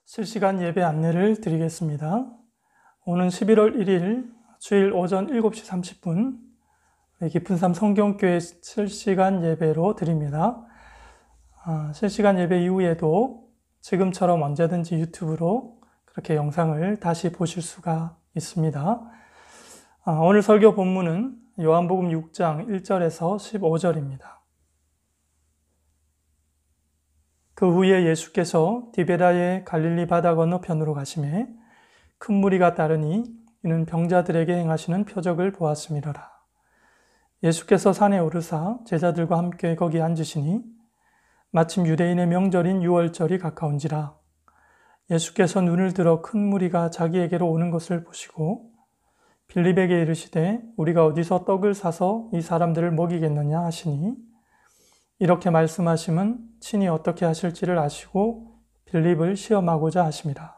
실시간 예배 안내를 드리겠습니다. 오는 11월 1일 주일 오전 7시 30분 깊은삼 성경교회 실시간 예배로 드립니다. 실시간 예배 이후에도 지금처럼 언제든지 유튜브로 그렇게 영상을 다시 보실 수가 있습니다. 오늘 설교 본문은 요한복음 6장 1절에서 15절입니다. 그 후에 예수께서 디베라의 갈릴리 바다 건너편으로 가시매 큰 무리가 따르니 이는 병자들에게 행하시는 표적을 보았음이로라. 예수께서 산에 오르사 제자들과 함께 거기 앉으시니 마침 유대인의 명절인 유월절이 가까운지라. 예수께서 눈을 들어 큰 무리가 자기에게로 오는 것을 보시고 빌립에게 이르시되 우리가 어디서 떡을 사서 이 사람들을 먹이겠느냐 하시니 이렇게 말씀하심은 친히 어떻게 하실지를 아시고 빌립을 시험하고자 하심이라.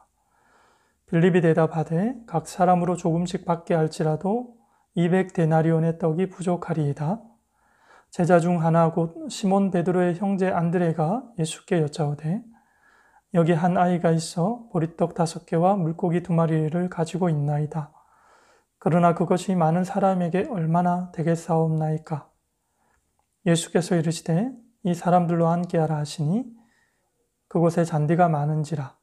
빌립이 대답하되 각 사람으로 조금씩 받게 할지라도 200데나리온의 떡이 부족하리이다. 제자 중 하나 곧 시몬 베드로의 형제 안드레가 예수께 여짜오되 여기 한 아이가 있어 보리떡 5개와 물고기 2마리를 가지고 있나이다. 그러나 그것이 많은 사람에게 얼마나 되겠사옵나이까? 예수께서 이르시되 이 사람들로 함께하라 하시니 그곳에 잔디가 많은지라.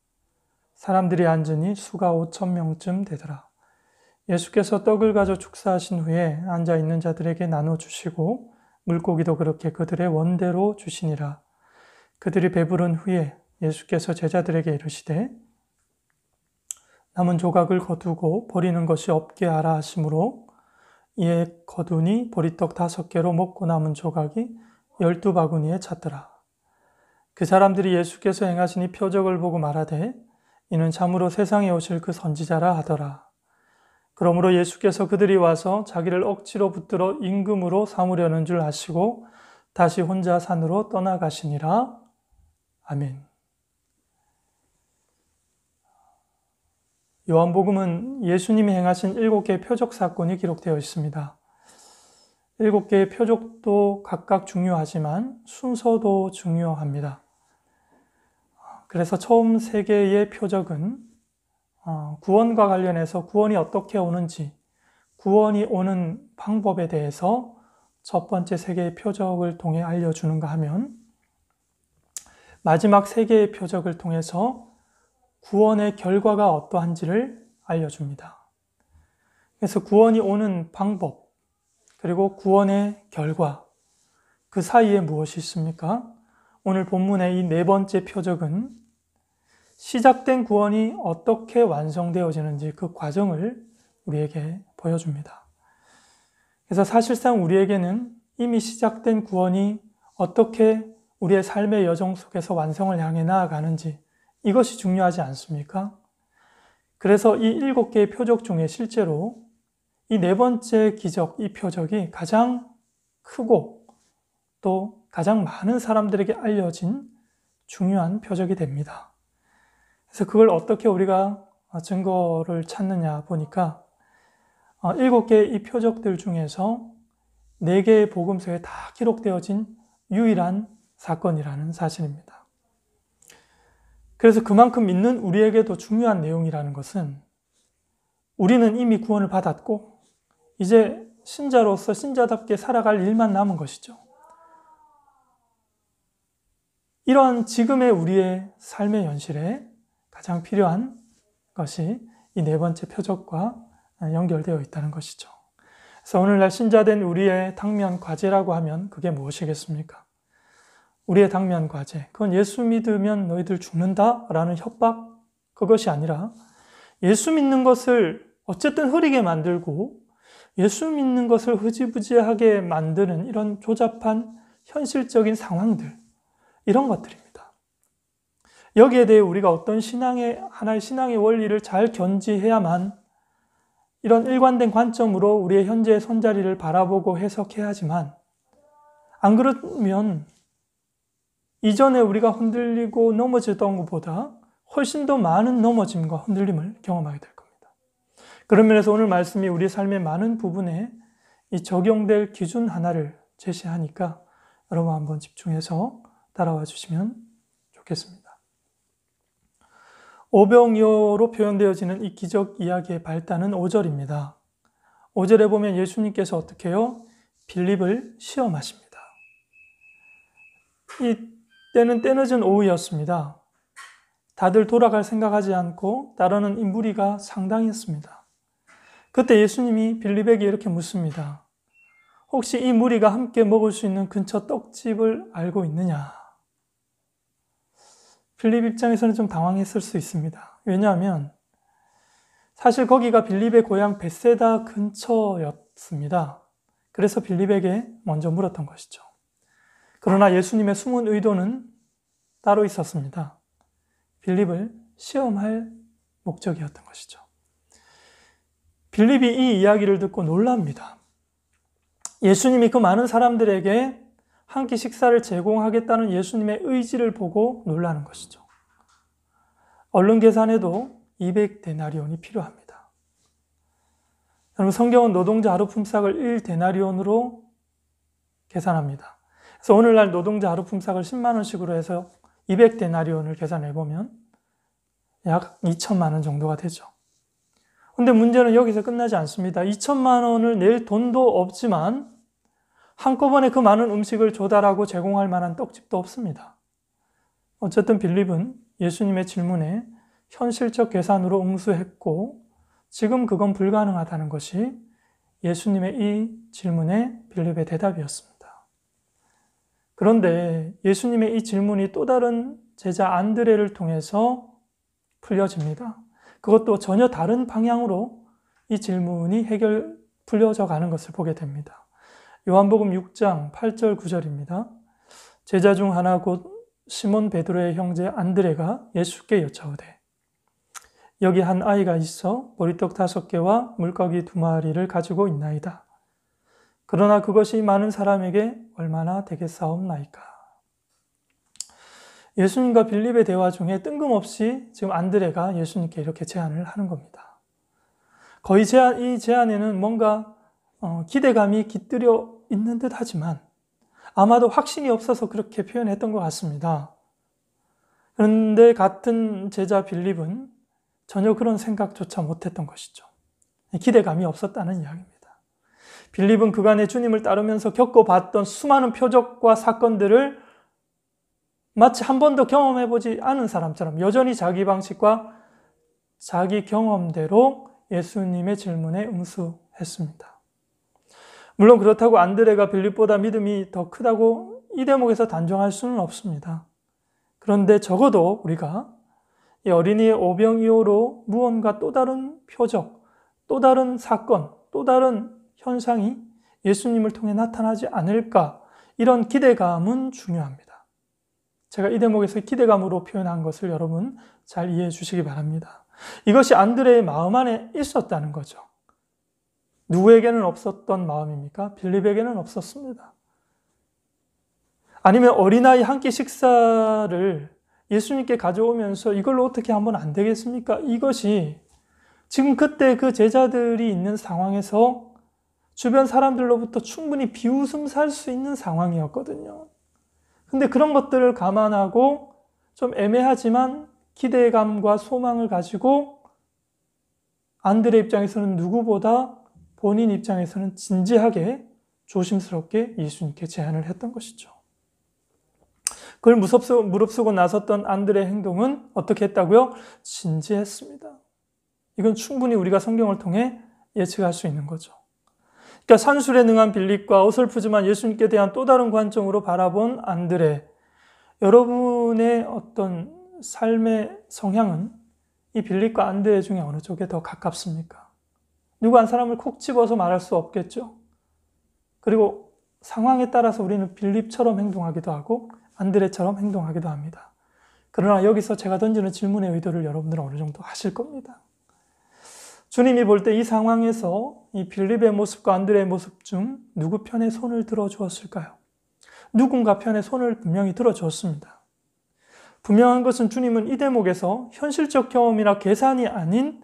사람들이 앉으니 수가 5,000명쯤 되더라. 예수께서 떡을 가져 축사하신 후에 앉아있는 자들에게 나눠주시고 물고기도 그렇게 그들의 원대로 주시니라. 그들이 배부른 후에 예수께서 제자들에게 이르시되 남은 조각을 거두고 버리는 것이 없게 하라 하시므로 이에 거두니 보리떡 5개로 먹고 남은 조각이 12바구니에 찼더라. 그 사람들이 예수께서 행하신 이 표적을 보고 말하되 이는 참으로 세상에 오실 그 선지자라 하더라. 그러므로 예수께서 그들이 와서 자기를 억지로 붙들어 임금으로 삼으려는 줄 아시고 다시 혼자 산으로 떠나가시니라. 아멘. 요한복음은 예수님이 행하신 7개의 표적 사건이 기록되어 있습니다. 7개의 표적도 각각 중요하지만 순서도 중요합니다. 그래서 처음 3개의 표적은 구원과 관련해서 구원이 어떻게 오는지, 구원이 오는 방법에 대해서 첫 번째 3개의 표적을 통해 알려주는가 하면 마지막 3개의 표적을 통해서 구원의 결과가 어떠한지를 알려줍니다. 그래서 구원이 오는 방법, 그리고 구원의 결과, 그 사이에 무엇이 있습니까? 오늘 본문의 이 4번째 표적은 시작된 구원이 어떻게 완성되어지는지 그 과정을 우리에게 보여줍니다. 그래서 사실상 우리에게는 이미 시작된 구원이 어떻게 우리의 삶의 여정 속에서 완성을 향해 나아가는지 이것이 중요하지 않습니까? 그래서 이 7개의 표적 중에 실제로 이 4번째 기적, 이 표적이 가장 크고 또 가장 많은 사람들에게 알려진 중요한 표적이 됩니다. 그래서 그걸 어떻게 우리가 증거를 찾느냐 보니까 7개의 이 표적들 중에서 4개의 복음서에 다 기록되어진 유일한 사건이라는 사실입니다. 그래서 그만큼 믿는 우리에게도 중요한 내용이라는 것은 우리는 이미 구원을 받았고 이제 신자로서 신자답게 살아갈 일만 남은 것이죠. 이러한 지금의 우리의 삶의 현실에 가장 필요한 것이 이 4번째 표적과 연결되어 있다는 것이죠. 그래서 오늘날 신자된 우리의 당면 과제라고 하면 그게 무엇이겠습니까? 우리의 당면 과제, 그건 예수 믿으면 너희들 죽는다라는 협박, 그것이 아니라 예수 믿는 것을 어쨌든 흐리게 만들고 예수 믿는 것을 흐지부지하게 만드는 이런 조잡한 현실적인 상황들, 이런 것들입니다. 여기에 대해 우리가 어떤 하나의 신앙의 원리를 잘 견지해야만 이런 일관된 관점으로 우리의 현재의 손자리를 바라보고 해석해야 하지만 안 그러면 이전에 우리가 흔들리고 넘어지던 것보다 훨씬 더 많은 넘어짐과 흔들림을 경험하게 될 겁니다. 그런 면에서 오늘 말씀이 우리 삶의 많은 부분에 이 적용될 기준 하나를 제시하니까 여러분 한번 집중해서 따라와 주시면 좋겠습니다. 오병이어로 표현되어지는 이 기적 이야기의 발단은 5절입니다. 5절에 보면 예수님께서 어떻게 해요? 빌립을 시험하십니다. 이때는 때늦은 오후였습니다. 다들 돌아갈 생각하지 않고 따르는 이 무리가 상당했습니다. 그때 예수님이 빌립에게 이렇게 묻습니다. 혹시 이 무리가 함께 먹을 수 있는 근처 떡집을 알고 있느냐? 빌립 입장에서는 좀 당황했을 수 있습니다. 왜냐하면 사실 거기가 빌립의 고향 벳세다 근처였습니다. 그래서 빌립에게 먼저 물었던 것이죠. 그러나 예수님의 숨은 의도는 따로 있었습니다. 빌립을 시험할 목적이었던 것이죠. 빌립이 이 이야기를 듣고 놀랍니다. 예수님이 그 많은 사람들에게 한 끼 식사를 제공하겠다는 예수님의 의지를 보고 놀라는 것이죠. 얼른 계산해도 200데나리온이 필요합니다. 여러분, 성경은 노동자 하루 품삯을 1데나리온으로 계산합니다. 그래서 오늘날 노동자 하루 품삯을 10만 원씩으로 해서 200데나리온을 계산해보면 약 2천만 원 정도가 되죠. 근데 문제는 여기서 끝나지 않습니다. 2천만 원을 낼 돈도 없지만 한꺼번에 그 많은 음식을 조달하고 제공할 만한 떡집도 없습니다. 어쨌든 빌립은 예수님의 질문에 현실적 계산으로 응수했고 지금 그건 불가능하다는 것이 예수님의 이 질문에 빌립의 대답이었습니다. 그런데 예수님의 이 질문이 또 다른 제자 안드레를 통해서 풀려집니다. 그것도 전혀 다른 방향으로 이 질문이 풀려져 가는 것을 보게 됩니다. 요한복음 6장 8절 9절입니다. 제자 중 하나 곧 시몬 베드로의 형제 안드레가 예수께 여짜오되 여기 한 아이가 있어 보리떡 5개와 물고기 2마리를 가지고 있나이다. 그러나 그것이 많은 사람에게 얼마나 되겠사옵나이까. 예수님과 빌립의 대화 중에 뜬금없이 지금 안드레가 예수님께 이렇게 제안을 하는 겁니다. 거의 이 제안에는 뭔가 기대감이 깃들여 있는 듯 하지만 아마도 확신이 없어서 그렇게 표현했던 것 같습니다. 그런데 같은 제자 빌립은 전혀 그런 생각조차 못했던 것이죠. 기대감이 없었다는 이야기입니다. 빌립은 그간의 주님을 따르면서 겪어봤던 수많은 표적과 사건들을 마치 한 번도 경험해보지 않은 사람처럼 여전히 자기 방식과 자기 경험대로 예수님의 질문에 응수했습니다. 물론 그렇다고 안드레가 빌립보다 믿음이 더 크다고 이 대목에서 단정할 수는 없습니다. 그런데 적어도 우리가 이 어린이의 오병이어로 무언가 또 다른 표적, 또 다른 사건, 또 다른 현상이 예수님을 통해 나타나지 않을까, 이런 기대감은 중요합니다. 제가 이 대목에서 기대감으로 표현한 것을 여러분 잘 이해해 주시기 바랍니다. 이것이 안드레의 마음 안에 있었다는 거죠. 누구에게는 없었던 마음입니까? 빌립에게는 없었습니다. 아니면 어린아이 한 끼 식사를 예수님께 가져오면서 이걸로 어떻게 하면 안 되겠습니까? 이것이 지금 그때 그 제자들이 있는 상황에서 주변 사람들로부터 충분히 비웃음 살 수 있는 상황이었거든요. 근데 그런 것들을 감안하고 좀 애매하지만 기대감과 소망을 가지고 안드레 입장에서는 누구보다 본인 입장에서는 진지하게 조심스럽게 예수님께 제안을 했던 것이죠. 그걸 무릅쓰고 나섰던 안드레의 행동은 어떻게 했다고요? 진지했습니다. 이건 충분히 우리가 성경을 통해 예측할 수 있는 거죠. 그러니까 산술에 능한 빌립과 어설프지만 예수님께 대한 또 다른 관점으로 바라본 안드레, 여러분의 어떤 삶의 성향은 이 빌립과 안드레 중에 어느 쪽에 더 가깝습니까? 누구 한 사람을 콕 집어서 말할 수 없겠죠. 그리고 상황에 따라서 우리는 빌립처럼 행동하기도 하고 안드레처럼 행동하기도 합니다. 그러나 여기서 제가 던지는 질문의 의도를 여러분들은 어느 정도 하실 겁니다. 주님이 볼 때 이 상황에서 이 빌립의 모습과 안드레의 모습 중 누구 편에 손을 들어주었을까요? 누군가 편에 손을 분명히 들어주었습니다. 분명한 것은 주님은 이 대목에서 현실적 경험이나 계산이 아닌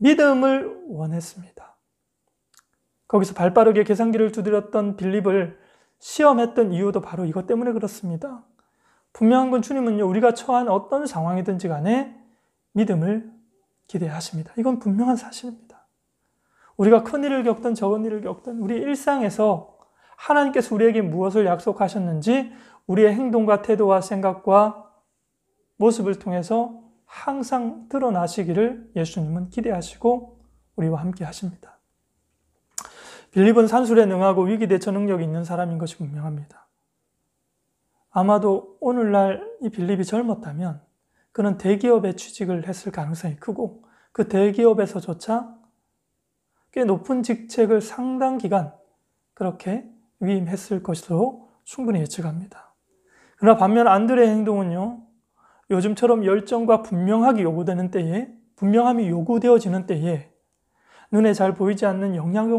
믿음을 원했습니다. 거기서 발빠르게 계산기를 두드렸던 빌립을 시험했던 이유도 바로 이것 때문에 그렇습니다. 분명한 건 주님은요, 우리가 처한 어떤 상황이든지 간에 믿음을 기대하십니다. 이건 분명한 사실입니다. 우리가 큰 일을 겪든 적은 일을 겪든 우리 일상에서 하나님께서 우리에게 무엇을 약속하셨는지 우리의 행동과 태도와 생각과 모습을 통해서 항상 드러나시기를 예수님은 기대하시고 우리와 함께 하십니다. 빌립은 산술에 능하고 위기대처 능력이 있는 사람인 것이 분명합니다. 아마도 오늘날 이 빌립이 젊었다면 그는 대기업에 취직을 했을 가능성이 크고 그 대기업에서조차 꽤 높은 직책을 상당 기간 그렇게 위임했을 것으로 충분히 예측합니다. 그러나 반면 안드레의 행동은요, 요즘처럼 열정과 분명함이 요구되어지는 때에 눈에 잘 보이지 않는 영향이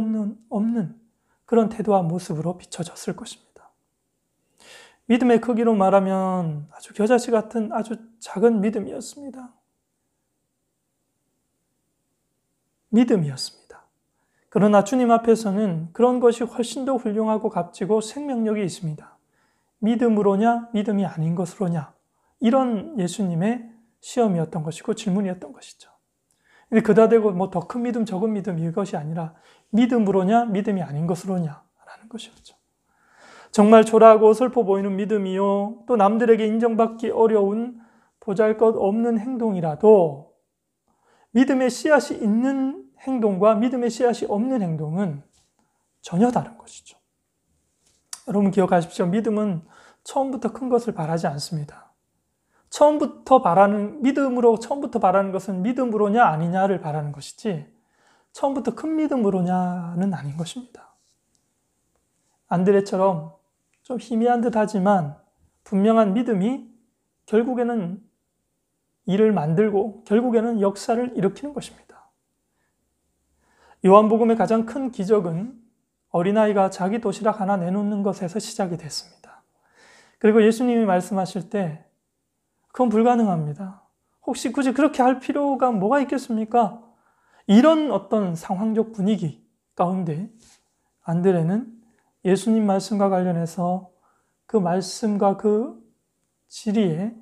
없는 그런 태도와 모습으로 비춰졌을 것입니다. 믿음의 크기로 말하면 아주 겨자씨 같은 아주 작은 믿음이었습니다. 믿음이었습니다. 그러나 주님 앞에서는 그런 것이 훨씬 더 훌륭하고 값지고 생명력이 있습니다. 믿음으로냐, 믿음이 아닌 것으로냐, 이런 예수님의 시험이었던 것이고 질문이었던 것이죠. 근데 그다 대고 더 큰 믿음, 적은 믿음 이것이 아니라 믿음으로냐, 믿음이 아닌 것으로냐 라는 것이었죠. 정말 초라하고 슬퍼 보이는 믿음이요, 또 남들에게 인정받기 어려운 보잘것없는 행동이라도 믿음의 씨앗이 있는 행동과 믿음의 씨앗이 없는 행동은 전혀 다른 것이죠. 여러분 기억하십시오. 믿음은 처음부터 큰 것을 바라지 않습니다. 믿음으로 처음부터 바라는 것은 믿음으로냐 아니냐를 바라는 것이지 처음부터 큰 믿음으로냐는 아닌 것입니다. 안드레처럼 좀 희미한 듯 하지만 분명한 믿음이 결국에는 일을 만들고 결국에는 역사를 일으키는 것입니다. 요한복음의 가장 큰 기적은 어린아이가 자기 도시락 하나 내놓는 것에서 시작이 됐습니다. 그리고 예수님이 말씀하실 때 그건 불가능합니다. 혹시 굳이 그렇게 할 필요가 뭐가 있겠습니까? 이런 어떤 상황적 분위기 가운데 안드레는 예수님 말씀과 관련해서 그 말씀과 그 지리에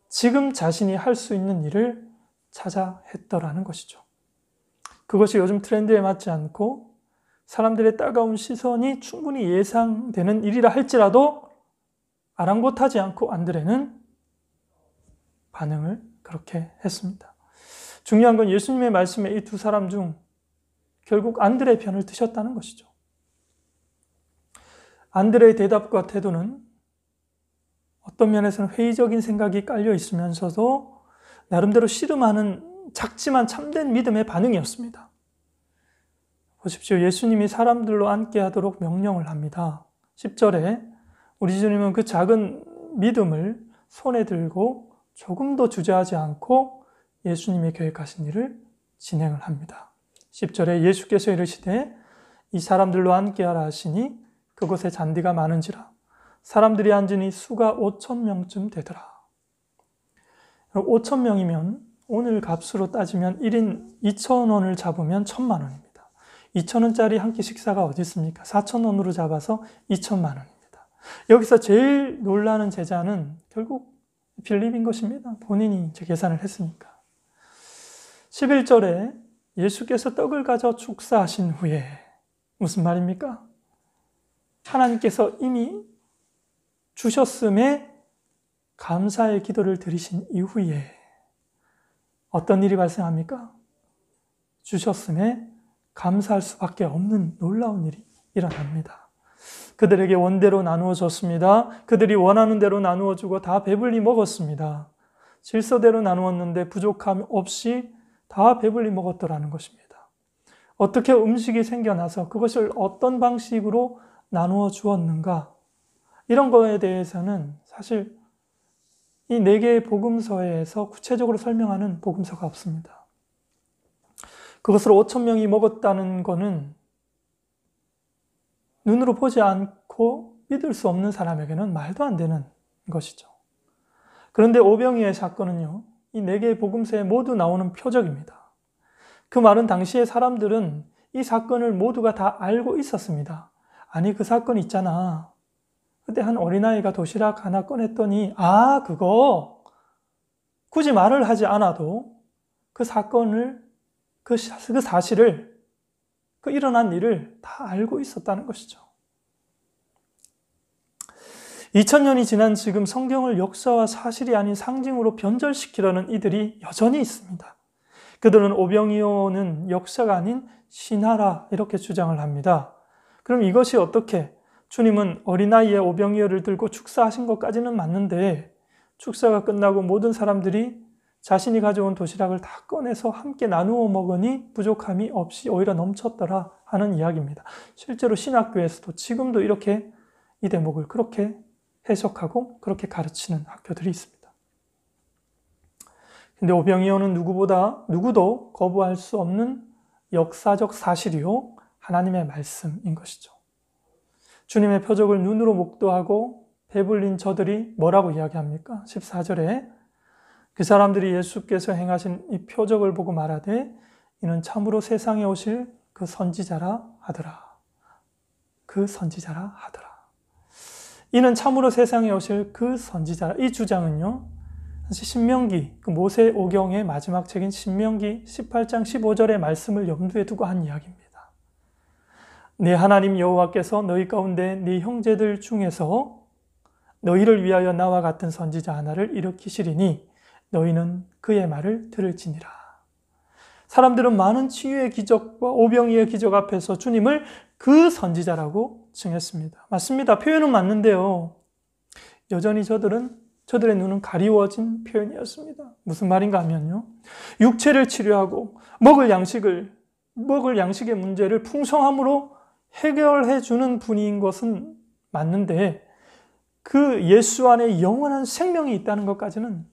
지금 자신이 할 수 있는 일을 찾아 했더라는 것이죠. 그것이 요즘 트렌드에 맞지 않고 사람들의 따가운 시선이 충분히 예상되는 일이라 할지라도 아랑곳하지 않고 안드레는 반응을 그렇게 했습니다. 중요한 건 예수님의 말씀에 이 두 사람 중 결국 안드레의 편을 드셨다는 것이죠. 안드레의 대답과 태도는 어떤 면에서는 회의적인 생각이 깔려 있으면서도 나름대로 씨름하는 작지만 참된 믿음의 반응이었습니다. 보십시오. 예수님이 사람들로 앉게 하도록 명령을 합니다. 10절에 우리 주님은 그 작은 믿음을 손에 들고 조금도 주저하지 않고 예수님이 계획하신 일을 진행을 합니다. 10절에 예수께서 이르시되 이 사람들로 앉게 하라 하시니 그곳에 잔디가 많은지라 사람들이 앉으니 수가 5,000명쯤 되더라. 5,000명이면 오늘 값으로 따지면 1인 2,000원을 잡으면 1,000만 원입니다. 2,000원짜리 한 끼 식사가 어디 있습니까? 4,000원으로 잡아서 2,000만 원입니다. 여기서 제일 놀라는 제자는 결국 빌립인 것입니다. 본인이 계산을 했으니까. 11절에 예수께서 떡을 가져 축사하신 후에 무슨 말입니까? 하나님께서 이미 주셨음에 감사의 기도를 드리신 이후에 어떤 일이 발생합니까? 주셨음에 감사할 수밖에 없는 놀라운 일이 일어납니다. 그들에게 원대로 나누어 줬습니다. 그들이 원하는 대로 나누어 주고 다 배불리 먹었습니다. 질서대로 나누었는데 부족함 없이 다 배불리 먹었더라는 것입니다. 어떻게 음식이 생겨나서 그것을 어떤 방식으로 나누어 주었는가? 이런 거에 대해서는 사실 이 4개의 복음서에서 구체적으로 설명하는 복음서가 없습니다. 그것을 5,000명이 먹었다는 것은 눈으로 보지 않고 믿을 수 없는 사람에게는 말도 안 되는 것이죠. 그런데 오병이의 사건은요, 이 4개의 복음서에 모두 나오는 표적입니다. 그 말은 당시의 사람들은 이 사건을 모두가 다 알고 있었습니다. 아니, 그 사건 있잖아. 그때 한 어린아이가 도시락 하나 꺼냈더니 그거 굳이 말을 하지 않아도 그 사건을, 그 사실을, 그 일어난 일을 다 알고 있었다는 것이죠. 2000년이 지난 지금 성경을 역사와 사실이 아닌 상징으로 변절시키려는 이들이 여전히 있습니다. 그들은 오병이어는 역사가 아닌 신화라 이렇게 주장을 합니다. 그럼 이것이 어떻게? 주님은 어린아이의 오병이어를 들고 축사하신 것까지는 맞는데 축사가 끝나고 모든 사람들이 자신이 가져온 도시락을 다 꺼내서 함께 나누어 먹으니 부족함이 없이 오히려 넘쳤더라 하는 이야기입니다. 실제로 신학교에서도 지금도 이렇게 이 대목을 그렇게 해석하고 그렇게 가르치는 학교들이 있습니다. 근데 오병이어는 누구도 거부할 수 없는 역사적 사실이요 하나님의 말씀인 것이죠. 주님의 표적을 눈으로 목도하고 배불린 저들이 뭐라고 이야기합니까? 14절에 그 사람들이 예수께서 행하신 이 표적을 보고 말하되 이는 참으로 세상에 오실 그 선지자라 하더라. 그 선지자라 하더라. 이는 참으로 세상에 오실 그 선지자라. 이 주장은요, 사실 신명기, 그 모세 오경의 마지막 책인 신명기 18장 15절의 말씀을 염두에 두고 한 이야기입니다. 네 하나님 여호와께서 너희 가운데 네 형제들 중에서 너희를 위하여 나와 같은 선지자 하나를 일으키시리니 너희는 그의 말을 들을지니라. 사람들은 많은 치유의 기적과 오병이의 기적 앞에서 주님을 그 선지자라고 칭했습니다. 맞습니다. 표현은 맞는데요. 여전히 저들의 눈은 가리워진 표현이었습니다. 무슨 말인가 하면요. 육체를 치료하고 먹을 양식의 문제를 풍성함으로 해결해 주는 분인 것은 맞는데 그 예수 안에 영원한 생명이 있다는 것까지는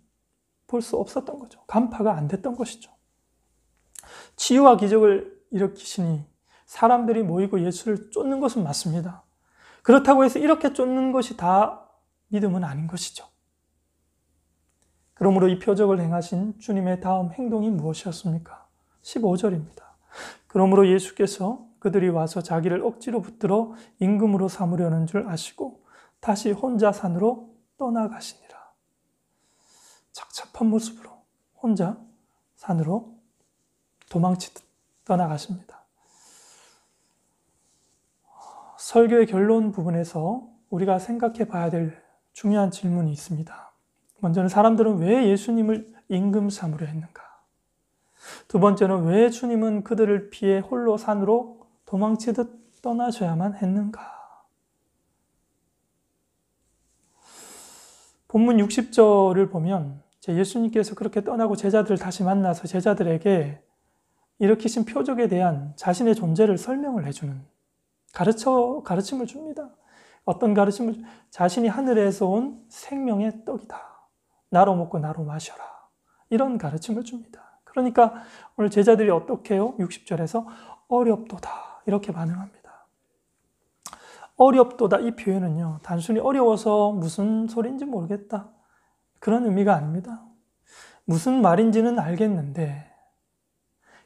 볼 수 없었던 거죠. 간파가 안 됐던 것이죠. 치유와 기적을 일으키시니 사람들이 모이고 예수를 쫓는 것은 맞습니다. 그렇다고 해서 이렇게 쫓는 것이 다 믿음은 아닌 것이죠. 그러므로 이 표적을 행하신 주님의 다음 행동이 무엇이었습니까? 15절입니다. 그러므로 예수께서 그들이 와서 자기를 억지로 붙들어 임금으로 삼으려는 줄 아시고 다시 혼자 산으로 떠나가시니라. 착잡한 모습으로 혼자 산으로 도망치듯 떠나가십니다. 설교의 결론 부분에서 우리가 생각해 봐야 될 중요한 질문이 있습니다. 먼저는 사람들은 왜 예수님을 임금 삼으려 했는가? 두 번째는 왜 주님은 그들을 피해 홀로 산으로 도망치듯 떠나셔야만 했는가? 본문 60절을 보면 예수님께서 그렇게 떠나고 제자들을 다시 만나서 제자들에게 일으키신 표적에 대한 자신의 존재를 설명을 해주는 가르침을 줍니다. 어떤 가르침을? 자신이 하늘에서 온 생명의 떡이다. 나로 먹고 나로 마셔라. 이런 가르침을 줍니다. 그러니까 오늘 제자들이 어떻게 해요? 60절에서 어렵도다 이렇게 반응합니다. 어렵도다 이 표현은요, 단순히 어려워서 무슨 소리인지 모르겠다 그런 의미가 아닙니다. 무슨 말인지는 알겠는데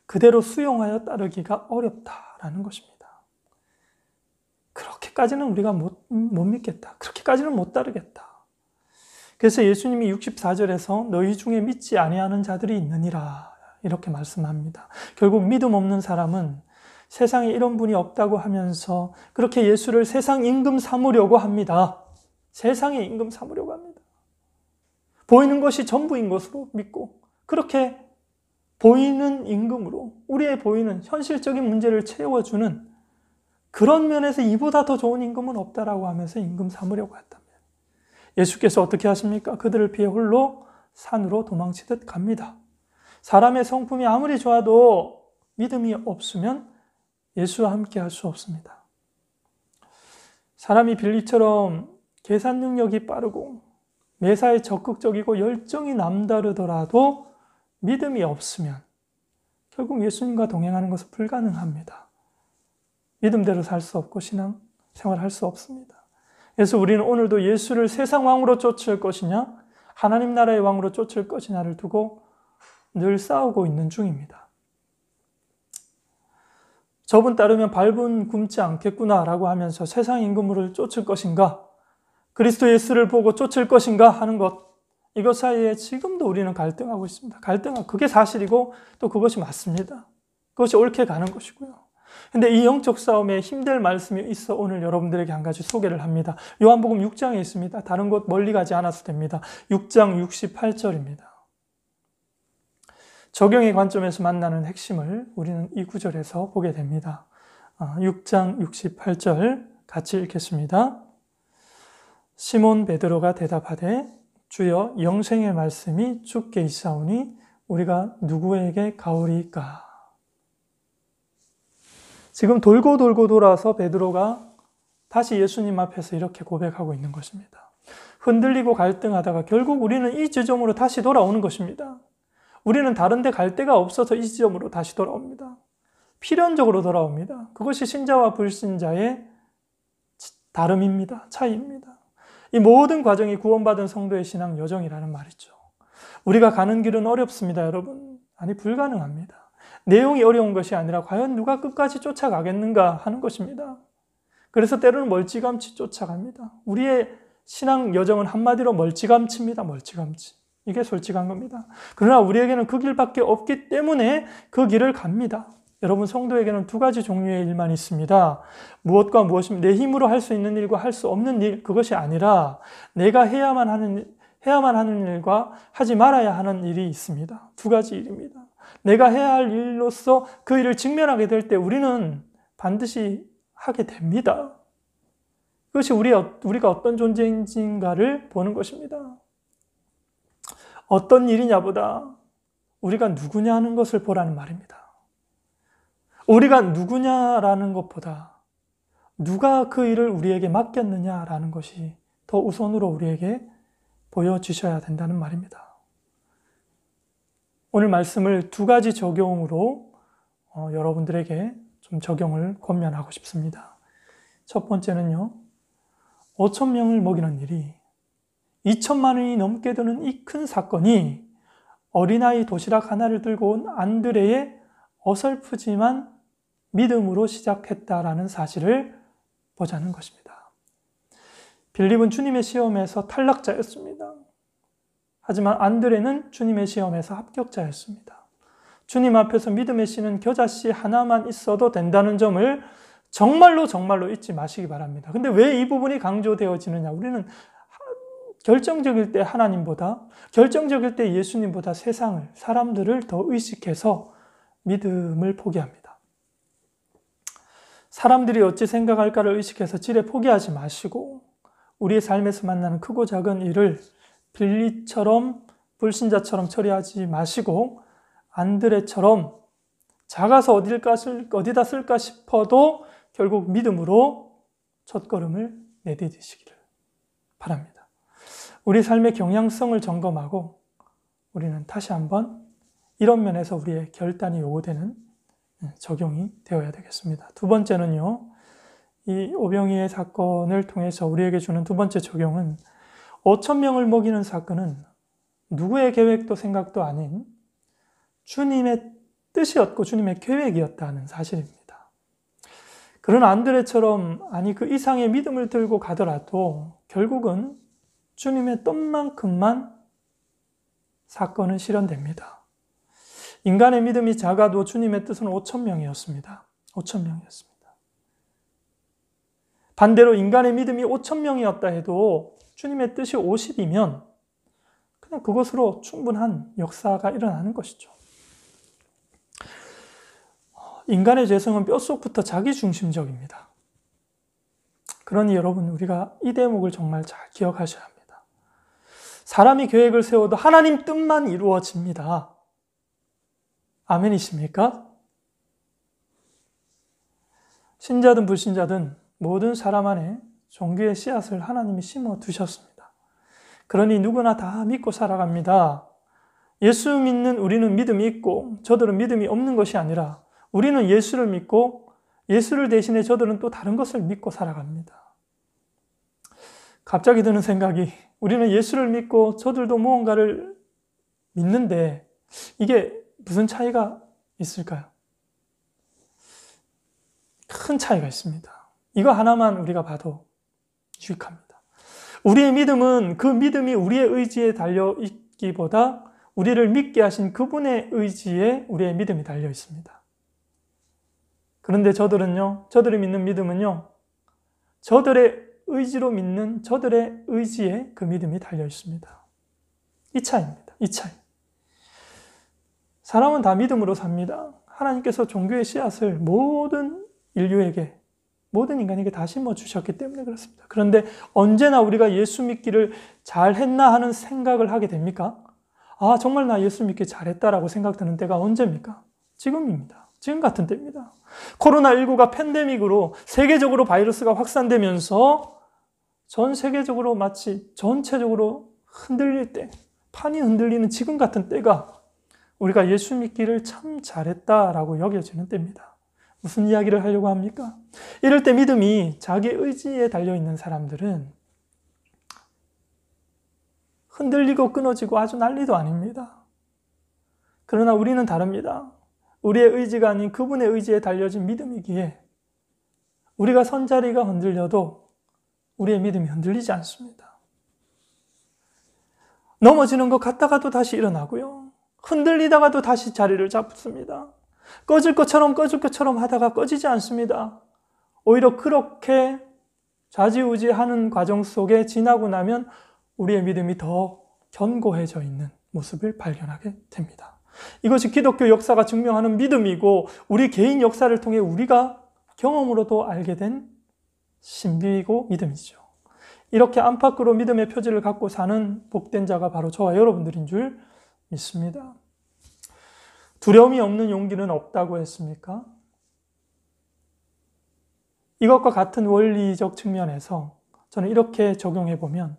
그대로 수용하여 따르기가 어렵다라는 것입니다. 그렇게까지는 우리가 못 믿겠다. 그렇게까지는 못 따르겠다. 그래서 예수님이 64절에서 너희 중에 믿지 아니하는 자들이 있느니라 이렇게 말씀합니다. 결국 믿음 없는 사람은 세상에 이런 분이 없다고 하면서 그렇게 예수를 세상 임금 삼으려고 합니다. 세상의 임금 삼으려고 합니다. 보이는 것이 전부인 것으로 믿고 그렇게 보이는 임금으로 우리의 보이는 현실적인 문제를 채워주는 그런 면에서 이보다 더 좋은 임금은 없다라고 하면서 임금 삼으려고 했다면 예수께서 어떻게 하십니까? 그들을 피해 홀로 산으로 도망치듯 갑니다. 사람의 성품이 아무리 좋아도 믿음이 없으면 예수와 함께 할 수 없습니다. 사람이 빌립처럼 계산 능력이 빠르고 매사에 적극적이고 열정이 남다르더라도 믿음이 없으면 결국 예수님과 동행하는 것은 불가능합니다. 믿음대로 살 수 없고 신앙 생활할 수 없습니다. 그래서 우리는 오늘도 예수를 세상 왕으로 쫓을 것이냐 하나님 나라의 왕으로 쫓을 것이냐를 두고 늘 싸우고 있는 중입니다. 저분 따르면 밟은 굶지 않겠구나라고 하면서 세상 임금을 쫓을 것인가 그리스도 예수를 보고 쫓을 것인가 하는 것 이것 사이에 지금도 우리는 갈등하고 있습니다. 그게 사실이고 또 그것이 맞습니다. 그것이 옳게 가는 것이고요. 근데 이 영적 싸움에 힘될 말씀이 있어 오늘 여러분들에게 한 가지 소개를 합니다. 요한복음 6장에 있습니다. 다른 곳 멀리 가지 않아도 됩니다. 6장 68절입니다. 적용의 관점에서 만나는 핵심을 우리는 이 구절에서 보게 됩니다. 6장 68절 같이 읽겠습니다. 시몬 베드로가 대답하되 주여 영생의 말씀이 주께 있사오니 우리가 누구에게 가오리이까. 지금 돌고 돌아서 베드로가 다시 예수님 앞에서 이렇게 고백하고 있는 것입니다. 흔들리고 갈등하다가 결국 우리는 이 지점으로 다시 돌아오는 것입니다. 우리는 다른 데 갈 데가 없어서 이 지점으로 다시 돌아옵니다. 필연적으로 돌아옵니다. 그것이 신자와 불신자의 다름입니다. 차이입니다. 이 모든 과정이 구원받은 성도의 신앙 여정이라는 말이죠. 우리가 가는 길은 어렵습니다, 여러분. 아니, 불가능합니다. 내용이 어려운 것이 아니라 과연 누가 끝까지 쫓아가겠는가 하는 것입니다. 그래서 때로는 멀찌감치 쫓아갑니다. 우리의 신앙 여정은 한마디로 멀찌감치입니다. 멀찌감치. 이게 솔직한 겁니다. 그러나 우리에게는 그 길밖에 없기 때문에 그 길을 갑니다. 여러분, 성도에게는 두 가지 종류의 일만 있습니다. 무엇과 무엇이면 내 힘으로 할 수 있는 일과 할 수 없는 일, 그것이 아니라 내가 해야만 하는 일과 하지 말아야 하는 일이 있습니다. 두 가지 일입니다. 내가 해야 할 일로서 그 일을 직면하게 될 때 우리는 반드시 하게 됩니다. 그것이 우리가 어떤 존재인가를 보는 것입니다. 어떤 일이냐보다 우리가 누구냐 하는 것을 보라는 말입니다. 우리가 누구냐라는 것보다 누가 그 일을 우리에게 맡겼느냐라는 것이 더 우선으로 우리에게 보여주셔야 된다는 말입니다. 오늘 말씀을 두 가지 적용으로 여러분들에게 좀 적용을 권면하고 싶습니다. 첫 번째는요, 5,000명을 먹이는 일이 2천만 원이 넘게 드는 이 큰 사건이 어린아이 도시락 하나를 들고 온 안드레의 어설프지만 믿음으로 시작했다라는 사실을 보자는 것입니다. 빌립은 주님의 시험에서 탈락자였습니다. 하지만 안드레는 주님의 시험에서 합격자였습니다. 주님 앞에서 믿음의 씨는 겨자씨 하나만 있어도 된다는 점을 정말로 잊지 마시기 바랍니다. 근데 왜 이 부분이 강조되어지느냐? 우리는 결정적일 때 하나님보다, 결정적일 때 예수님보다 세상을, 사람들을 더 의식해서 믿음을 포기합니다. 사람들이 어찌 생각할까를 의식해서 지레 포기하지 마시고 우리의 삶에서 만나는 크고 작은 일을 빌리처럼 불신자처럼 처리하지 마시고 안드레처럼 작아서 어디다 쓸까 싶어도 결국 믿음으로 첫걸음을 내디디시기를 바랍니다. 우리 삶의 경향성을 점검하고 우리는 다시 한번 이런 면에서 우리의 결단이 요구되는 적용이 되어야 되겠습니다. 두 번째는요, 이 오병이의 사건을 통해서 우리에게 주는 두 번째 적용은 5,000명을 먹이는 사건은 누구의 계획도 생각도 아닌 주님의 뜻이었고 주님의 계획이었다는 사실입니다. 그러나 안드레처럼 그 이상의 믿음을 들고 가더라도 결국은 주님의 뜻만큼만 사건은 실현됩니다. 인간의 믿음이 작아도 주님의 뜻은 5,000명이었습니다. 5,000명이었습니다. 반대로 인간의 믿음이 5,000명이었다 해도 주님의 뜻이 50이면 그냥 그것으로 충분한 역사가 일어나는 것이죠. 인간의 죄성은 뼛속부터 자기중심적입니다. 그러니 여러분, 우리가 이 대목을 정말 잘 기억하셔야 합니다. 사람이 계획을 세워도 하나님 뜻만 이루어집니다. 아멘이십니까? 신자든 불신자든 모든 사람 안에 종교의 씨앗을 하나님이 심어 두셨습니다. 그러니 누구나 다 믿고 살아갑니다. 예수 믿는 우리는 믿음이 있고 저들은 믿음이 없는 것이 아니라 우리는 예수를 믿고 예수를 대신해 저들은 또 다른 것을 믿고 살아갑니다. 갑자기 드는 생각이, 우리는 예수를 믿고 저들도 무언가를 믿는데 이게 무슨 차이가 있을까요? 큰 차이가 있습니다. 이거 하나만 우리가 봐도 유익합니다. 우리의 믿음은 그 믿음이 우리의 의지에 달려 있기보다 우리를 믿게 하신 그분의 의지에 우리의 믿음이 달려 있습니다. 그런데 저들이 믿는 믿음은요, 저들의 의지로 믿는 저들의 의지에 그 믿음이 달려 있습니다. 이 차이입니다. 이 차이. 사람은 다 믿음으로 삽니다. 하나님께서 종교의 씨앗을 모든 인류에게, 모든 인간에게 다 심어주셨기 때문에 그렇습니다. 그런데 언제나 우리가 예수 믿기를 잘했나 하는 생각을 하게 됩니까? 아, 정말 나 예수 믿기 잘했다라고 생각되는 때가 언제입니까? 지금입니다. 지금 같은 때입니다. 코로나19가 팬데믹으로 세계적으로 바이러스가 확산되면서 전 세계적으로 마치 전체적으로 흔들릴 때, 판이 흔들리는 지금 같은 때가 우리가 예수 믿기를 참 잘했다라고 여겨지는 때입니다. 무슨 이야기를 하려고 합니까? 이럴 때 믿음이 자기 의지에 달려있는 사람들은 흔들리고 끊어지고 아주 난리도 아닙니다. 그러나 우리는 다릅니다. 우리의 의지가 아닌 그분의 의지에 달려진 믿음이기에 우리가 선자리가 흔들려도 우리의 믿음이 흔들리지 않습니다. 넘어지는 것 같다가도 다시 일어나고요. 흔들리다가도 다시 자리를 잡습니다. 꺼질 것처럼 하다가 꺼지지 않습니다. 오히려 그렇게 좌지우지하는 과정 속에 지나고 나면 우리의 믿음이 더 견고해져 있는 모습을 발견하게 됩니다. 이것이 기독교 역사가 증명하는 믿음이고 우리 개인 역사를 통해 우리가 경험으로도 알게 된 신비이고 믿음이죠. 이렇게 안팎으로 믿음의 표지를 갖고 사는 복된 자가 바로 저와 여러분들인 줄 믿습니다. 두려움이 없는 용기는 없다고 했습니까? 이것과 같은 원리적 측면에서 저는 이렇게 적용해 보면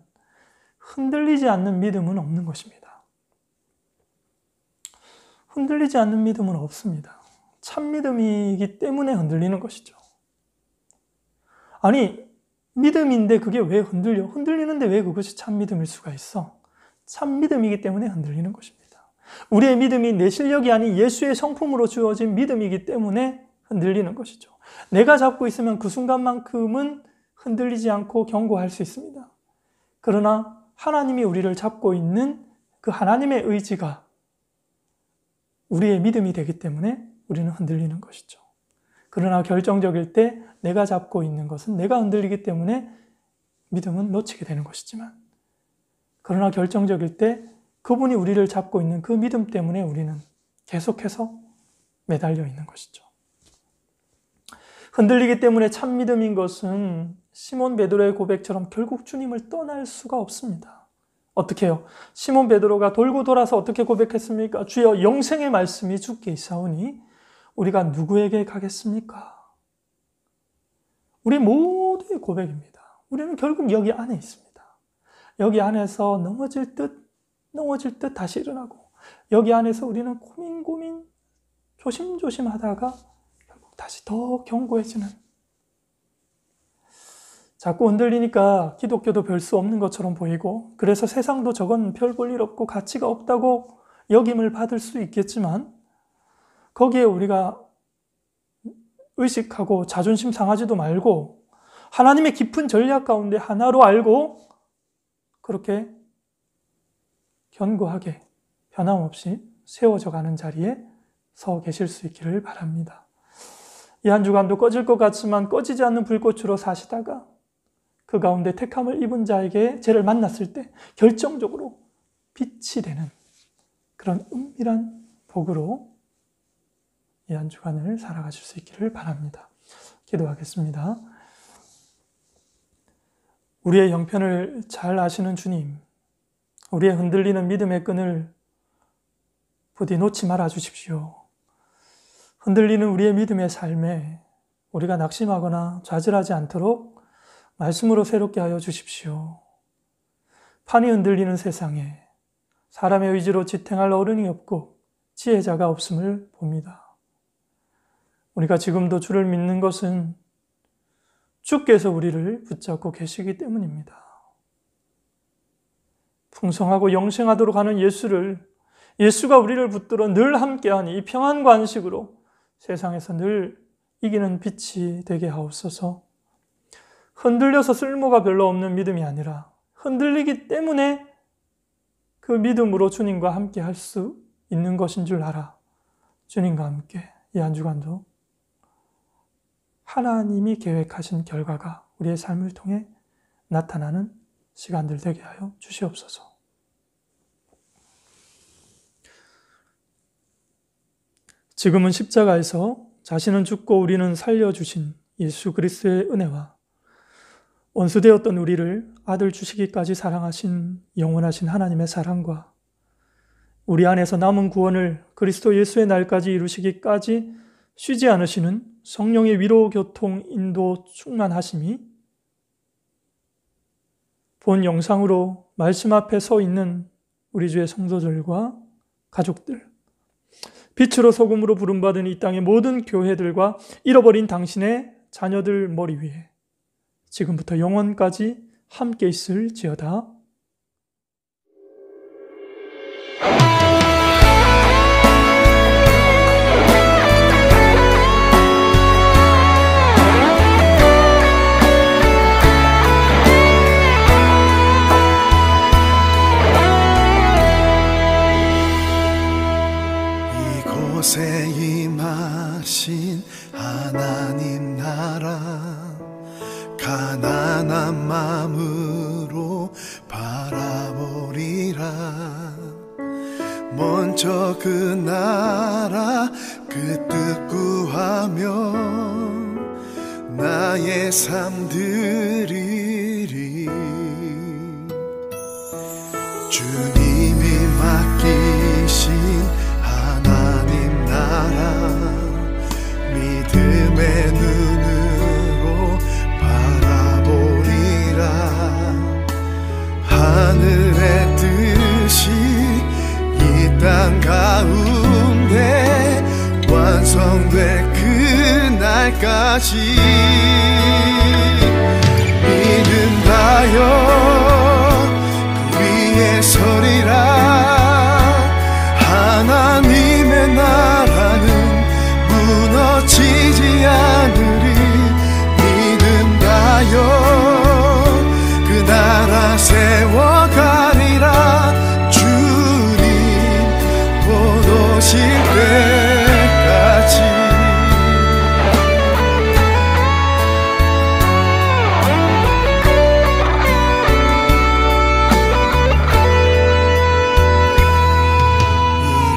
흔들리지 않는 믿음은 없는 것입니다. 흔들리지 않는 믿음은 없습니다. 참 믿음이기 때문에 흔들리는 것이죠. 아니, 믿음인데 그게 왜 흔들려? 흔들리는데 왜 그것이 참 믿음일 수가 있어? 참 믿음이기 때문에 흔들리는 것입니다. 우리의 믿음이 내 실력이 아닌 예수의 성품으로 주어진 믿음이기 때문에 흔들리는 것이죠. 내가 잡고 있으면 그 순간만큼은 흔들리지 않고 견고할 수 있습니다. 그러나 하나님이 우리를 잡고 있는 그 하나님의 의지가 우리의 믿음이 되기 때문에 우리는 흔들리는 것이죠. 그러나 결정적일 때 내가 잡고 있는 것은 내가 흔들리기 때문에 믿음은 놓치게 되는 것이지만, 그러나 결정적일 때 그분이 우리를 잡고 있는 그 믿음 때문에 우리는 계속해서 매달려 있는 것이죠. 흔들리기 때문에 참 믿음인 것은 시몬 베드로의 고백처럼 결국 주님을 떠날 수가 없습니다. 어떻게 해요? 시몬 베드로가 돌고 돌아서 어떻게 고백했습니까? 주여, 영생의 말씀이 주께 있사오니 우리가 누구에게 가겠습니까? 우리 모두의 고백입니다. 우리는 결국 여기 안에 있습니다. 여기 안에서 넘어질 듯 다시 일어나고, 여기 안에서 우리는 고민 조심조심 하다가 결국 다시 더 견고해지는, 자꾸 흔들리니까 기독교도 별 수 없는 것처럼 보이고, 그래서 세상도 저건 별 볼 일 없고 가치가 없다고 여김을 받을 수 있겠지만, 거기에 우리가 의식하고 자존심 상하지도 말고 하나님의 깊은 전략 가운데 하나로 알고 그렇게 견고하게 변함없이 세워져 가는 자리에 서 계실 수 있기를 바랍니다. 이 한 주간도 꺼질 것 같지만 꺼지지 않는 불꽃으로 사시다가 그 가운데 택함을 입은 자에게 죄를 만났을 때 결정적으로 빛이 되는 그런 은밀한 복으로 이 한 주간을 살아가실 수 있기를 바랍니다. 기도하겠습니다. 우리의 형편을 잘 아시는 주님, 우리의 흔들리는 믿음의 끈을 부디 놓지 말아 주십시오. 흔들리는 우리의 믿음의 삶에 우리가 낙심하거나 좌절하지 않도록 말씀으로 새롭게 하여 주십시오. 판이 흔들리는 세상에 사람의 의지로 지탱할 어른이 없고 지혜자가 없음을 봅니다. 우리가 지금도 주를 믿는 것은 주께서 우리를 붙잡고 계시기 때문입니다. 풍성하고 영생하도록 하는 예수가 우리를 붙들어 늘 함께하니 이 평안과 안식으로 세상에서 늘 이기는 빛이 되게 하옵소서. 흔들려서 쓸모가 별로 없는 믿음이 아니라 흔들리기 때문에 그 믿음으로 주님과 함께 할 수 있는 것인 줄 알아. 주님과 함께 이 한 주간도 하나님이 계획하신 결과가 우리의 삶을 통해 나타나는 시간들 되게 하여 주시옵소서. 지금은 십자가에서 자신은 죽고 우리는 살려주신 예수 그리스도의 은혜와 원수되었던 우리를 아들 주시기까지 사랑하신 영원하신 하나님의 사랑과 우리 안에서 남은 구원을 그리스도 예수의 날까지 이루시기까지 쉬지 않으시는 성령의 위로, 교통, 인도, 충만하심이 본 영상으로 말씀 앞에 서 있는 우리 주의 성도들과 가족들, 빛으로 소금으로 부름받은 이 땅의 모든 교회들과 잃어버린 당신의 자녀들 머리 위에 지금부터 영원까지 함께 있을지어다. 이곳에 임하신 하나님 나라 가난한 마음으로 바라보리라. 먼저 그 나라 그 뜻 구하며 나의 삶 드리리. 주님이 맡기신 하나님 나라 믿음의 눈으로 바라보리라. 하늘의 뜻이 이 땅 가운데 완성될 그날까지 믿음하여 그 위에 서리라. 하나님의 나라는 무너지지 않으리. 믿음하여 그 나라 세워가리라. 주님 곧 오실 때까지.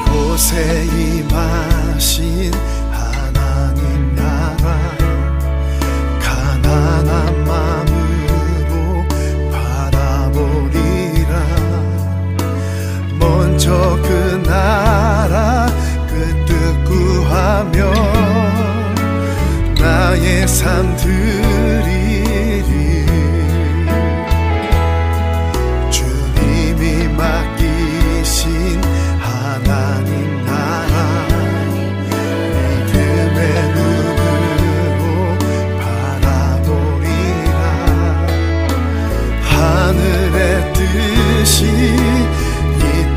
이곳에 임하신 하나님 나라 가난한 마음으로 바라보리라. 먼저 그 나라 그 뜻 구하며 나의 삶 드리리. 주님이 맡기신 하나님 나라 믿음의 눈으로 바라보리라. 하늘의 뜻이 이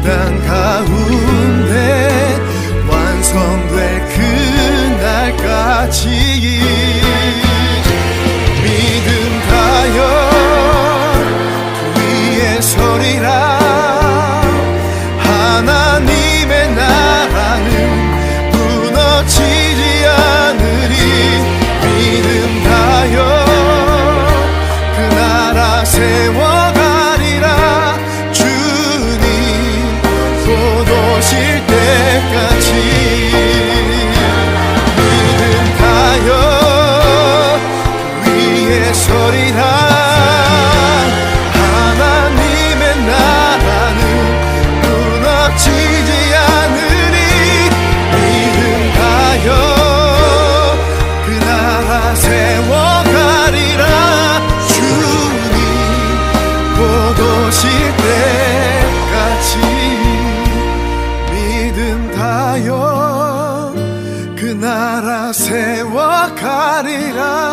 땅 가운데 완성될 그날까지 믿음하여 그 위에 서리라. 하나님의 나라는 무너지지 않으리. 믿음하여 그 나라 세워가리라. 주님 곧 오실 때까지 믿음하여 그 위에 서리라. 하나님의 나라는 무너지지 않으리. 믿음하여 그 나라 세워가리라. 주님 곧 오실 때까지 믿음하여 그 나라 세워가리라.